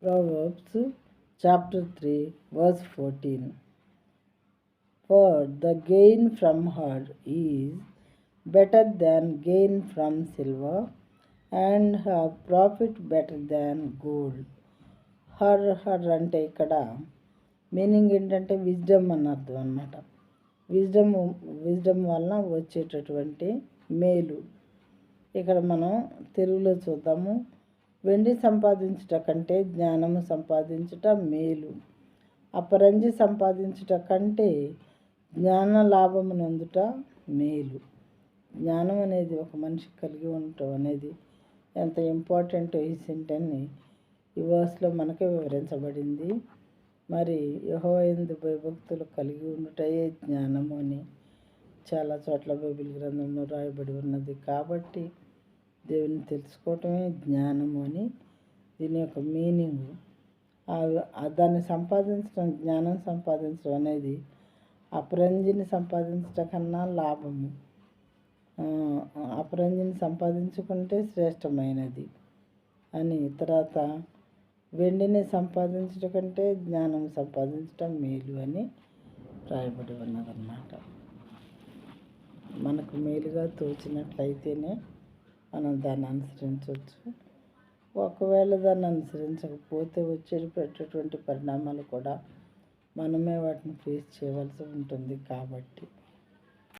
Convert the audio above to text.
Proverbs chapter 3 verse 14. For the gain from her is better than gain from silver, and her profit better than gold. Her అంటే ఇక్కడ meaning ఏంటంటే wisdom అని అర్థం అనమాట. Wisdom వలన వచ్చేటటువంటి మేలు. ఇక్కడ మనం తెలుగులో చూద్దాము. వెండి సంపాదించుట కంటే జ్ఞానము సంపాదించుట మేలు. అపరంజి సంపాదించుట కంటే జ్ఞాన లాభము నొందుట మేలు. జ్ఞానం అనేది ఒక మనిషి కలిగి ఉండటం అనేది ఎంత ఇంపార్టెంట్ అని ఈ వర్స్లో మనకే వివరించబడింది. మరి యెహోవా యందు భయభక్తులు కలిగి ఉండుటయే జ్ఞానము అని చాలా చోట్ల బైబిల్ గ్రంథంలో రాయబడి ఉన్నది. కాబట్టి దేవుని తెలుసుకోవటమే జ్ఞానము అని దీని యొక్క మీనింగు. దాన్ని సంపాదించడం, జ్ఞానం సంపాదించడం అనేది అపరంజిని సంపాదించడం కన్నా లాభము. అపరంజిని సంపాదించుకుంటే శ్రేష్టమైనది అని, తర్వాత వెండిని సంపాదించడం కంటే జ్ఞానం సంపాదించడం మేలు అని రాయబడి ఉన్నదన్నమాట. మనకు మేలుగా తోచినట్లయితేనే మనం దాన్ని అనుసరించవచ్చు. ఒకవేళ దాన్ని అనుసరించకపోతే వచ్చేటటువంటి పరిణామాలు కూడా మనమే వాటిని ఫేస్ చేయవలసి ఉంటుంది. కాబట్టి